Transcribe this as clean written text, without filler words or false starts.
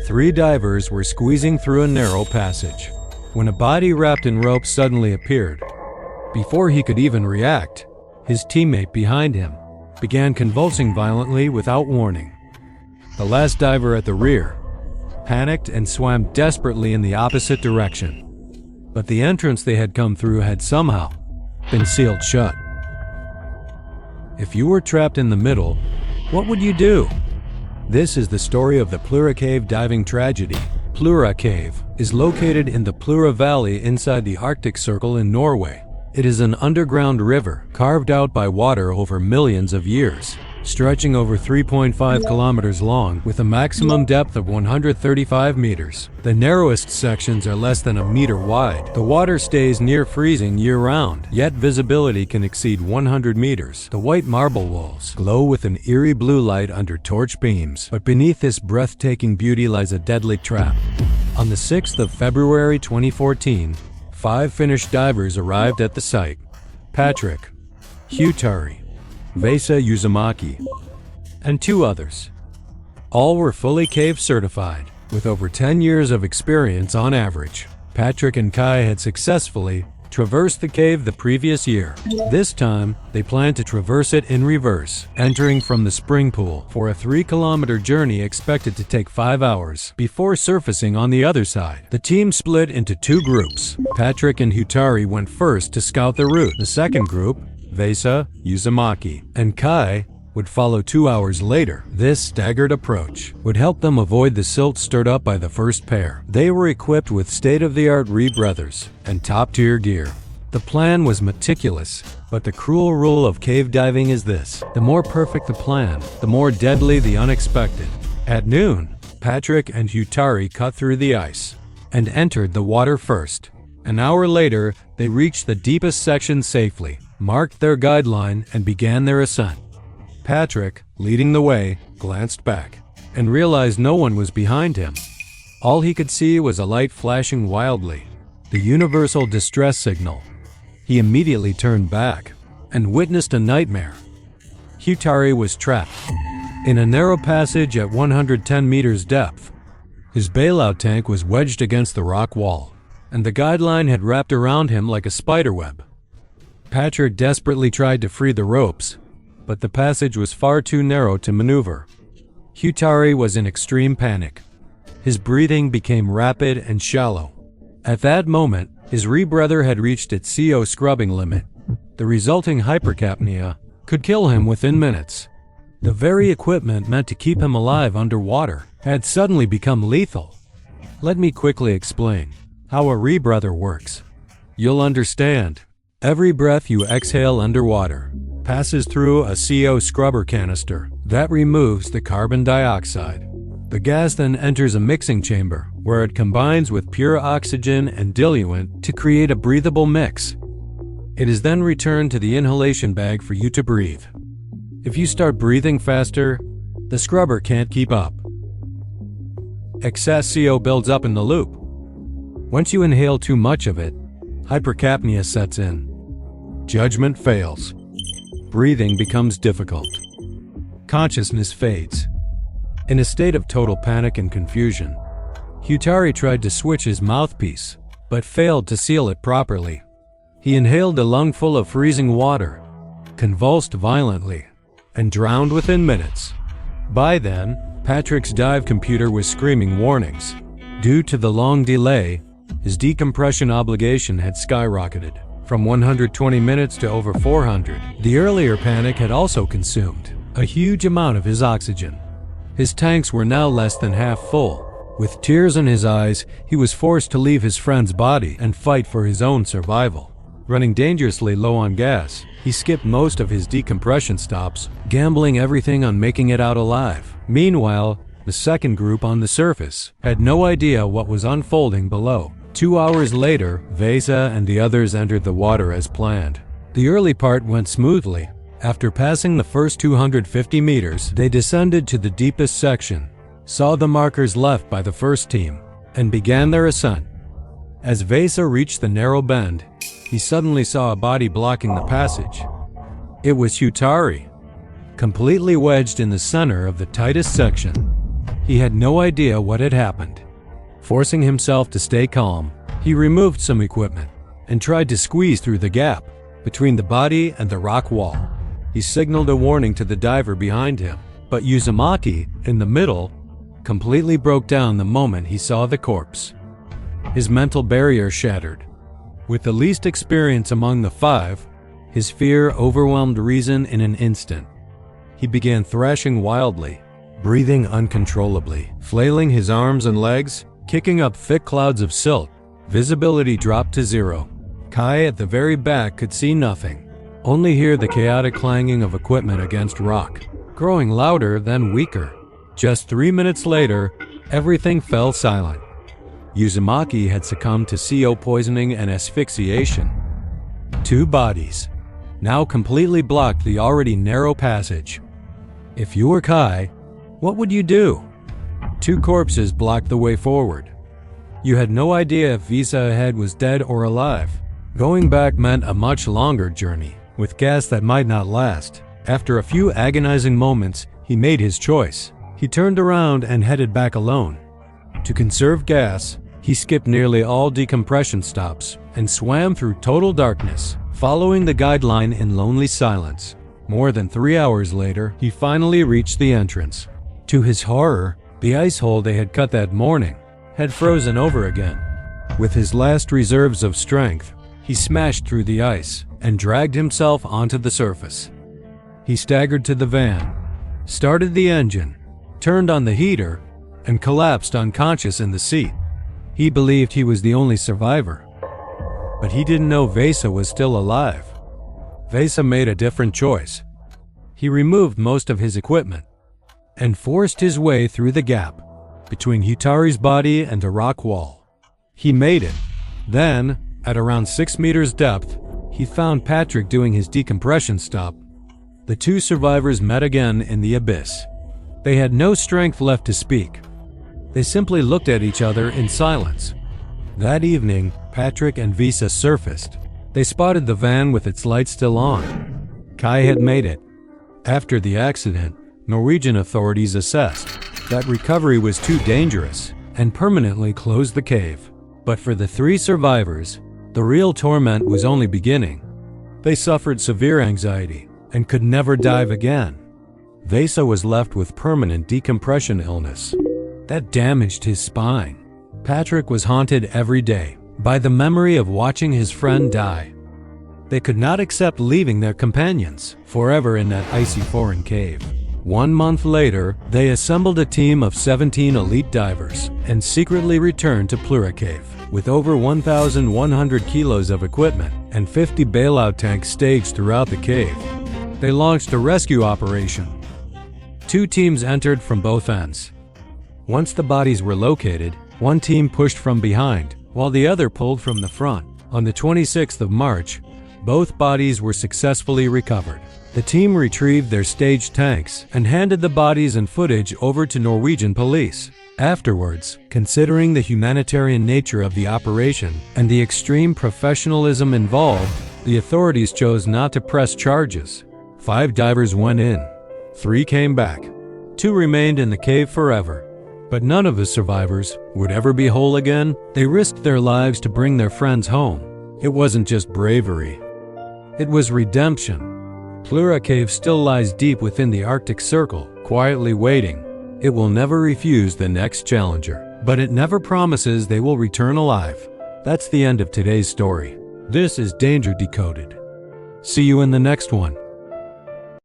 3 divers were squeezing through a narrow passage when a body wrapped in rope suddenly appeared. Before he could even react, his teammate behind him began convulsing violently without warning. The last diver at the rear panicked and swam desperately in the opposite direction, but the entrance they had come through had somehow been sealed shut. If you were trapped in the middle, what would you do? This is the story of the Plura Cave diving tragedy. Plura Cave is located in the Plura Valley inside the Arctic Circle in Norway. It is an underground river carved out by water over millions of years, stretching over 3.5 kilometers long with a maximum depth of 135 meters. The narrowest sections are less than a meter wide. The water stays near freezing year-round, yet visibility can exceed 100 meters. The white marble walls glow with an eerie blue light under torch beams, but beneath this breathtaking beauty lies a deadly trap. On the 6th of February 2014, 5 Finnish divers arrived at the site. Patrick, Huhtari, Vesa Uzumaki, and 2 others. All were fully cave certified, with over 10 years of experience on average. Patrick and Kai had successfully traversed the cave the previous year. This time, they planned to traverse it in reverse, entering from the spring pool for a 3-kilometer journey expected to take 5 hours before surfacing on the other side. The team split into 2 groups. Patrick and Huhtari went first to scout the route. The second group, Vesa, Uzumaki, and Kai, would follow 2 hours later. This staggered approach would help them avoid the silt stirred up by the first pair. They were equipped with state-of-the-art rebreathers and top-tier gear. The plan was meticulous, but the cruel rule of cave diving is this: the more perfect the plan, the more deadly the unexpected. At noon, Patrick and Huhtari cut through the ice and entered the water first. An hour later, they reached the deepest section safely, marked their guideline, and began their ascent. Patrick, leading the way, glanced back and realized no one was behind him. All he could see was a light flashing wildly, the universal distress signal. He immediately turned back and witnessed a nightmare. Huhtari was trapped in a narrow passage at 110 meters depth. His bailout tank was wedged against the rock wall, and the guideline had wrapped around him like a spiderweb. Patrick desperately tried to free the ropes, but the passage was far too narrow to maneuver. Huhtari was in extreme panic. His breathing became rapid and shallow. At that moment, his rebreather had reached its CO scrubbing limit. The resulting hypercapnia could kill him within minutes. The very equipment meant to keep him alive underwater had suddenly become lethal. Let me quickly explain how a rebreather works. You'll understand. Every breath you exhale underwater passes through a CO scrubber canister that removes the carbon dioxide. The gas then enters a mixing chamber where it combines with pure oxygen and diluent to create a breathable mix. It is then returned to the inhalation bag for you to breathe. If you start breathing faster, the scrubber can't keep up. Excess CO builds up in the loop. Once you inhale too much of it, hypercapnia sets in. Judgment fails. Breathing becomes difficult. Consciousness fades. In a state of total panic and confusion, Huhtari tried to switch his mouthpiece, but failed to seal it properly. He inhaled a lungful of freezing water, convulsed violently, and drowned within minutes. By then, Patrick's dive computer was screaming warnings. Due to the long delay, his decompression obligation had skyrocketed from 120 minutes to over 400. The earlier panic had also consumed a huge amount of his oxygen. His tanks were now less than half full. With tears in his eyes, he was forced to leave his friend's body and fight for his own survival. Running dangerously low on gas, he skipped most of his decompression stops, gambling everything on making it out alive. Meanwhile, the second group on the surface had no idea what was unfolding below. 2 hours later, Vesa and the others entered the water as planned. The early part went smoothly. After passing the first 250 meters, they descended to the deepest section, saw the markers left by the first team, and began their ascent. As Vesa reached the narrow bend, he suddenly saw a body blocking the passage. It was Huhtari, completely wedged in the center of the tightest section. He had no idea what had happened. Forcing himself to stay calm, he removed some equipment and tried to squeeze through the gap between the body and the rock wall. He signaled a warning to the diver behind him, but Uzumaki, in the middle, completely broke down the moment he saw the corpse. His mental barrier shattered. With the least experience among the five, his fear overwhelmed reason in an instant. He began thrashing wildly, breathing uncontrollably, flailing his arms and legs, kicking up thick clouds of silt. Visibility dropped to zero. Kai at the very back could see nothing, only hear the chaotic clanging of equipment against rock, growing louder then weaker. Just 3 minutes later, everything fell silent. Uzumaki had succumbed to CO poisoning and asphyxiation. Two bodies now completely blocked the already narrow passage. If you were Kai, what would you do? Two corpses blocked the way forward. You had no idea if Visa ahead was dead or alive. Going back meant a much longer journey, with gas that might not last. After a few agonizing moments, he made his choice. He turned around and headed back alone. To conserve gas, he skipped nearly all decompression stops and swam through total darkness, following the guideline in lonely silence. More than 3 hours later, he finally reached the entrance. To his horror, the ice hole they had cut that morning had frozen over again. With his last reserves of strength, he smashed through the ice and dragged himself onto the surface. He staggered to the van, started the engine, turned on the heater, and collapsed unconscious in the seat. He believed he was the only survivor, but he didn't know Vesa was still alive. Vesa made a different choice. He removed most of his equipment and forced his way through the gap between Hutari's body and the rock wall. He made it. Then, at around 6 meters depth, he found Patrick doing his decompression stop. The two survivors met again in the abyss. They had no strength left to speak. They simply looked at each other in silence. That evening, Patrick and Visa surfaced. They spotted the van with its lights still on. Kai had made it. After the accident, Norwegian authorities assessed that recovery was too dangerous and permanently closed the cave. But for the three survivors, the real torment was only beginning. They suffered severe anxiety and could never dive again. Vesa was left with permanent decompression illness that damaged his spine. Patrick was haunted every day by the memory of watching his friend die. They could not accept leaving their companions forever in that icy foreign cave. 1 month later, they assembled a team of 17 elite divers and secretly returned to Plura Cave with over 1,100 kilos of equipment and 50 bailout tanks staged throughout the cave. They launched a rescue operation. 2 teams entered from both ends. Once the bodies were located, one team pushed from behind, while the other pulled from the front. On the 26th of March, both bodies were successfully recovered. The team retrieved their staged tanks and handed the bodies and footage over to Norwegian police. Afterwards, considering the humanitarian nature of the operation and the extreme professionalism involved, the authorities chose not to press charges. 5 divers went in. 3 came back. 2 remained in the cave forever. But none of the survivors would ever be whole again. They risked their lives to bring their friends home. It wasn't just bravery. It was redemption. Plura Cave still lies deep within the Arctic Circle, quietly waiting. It will never refuse the next challenger, but it never promises they will return alive. That's the end of today's story. This is Danger Decoded. See you in the next one.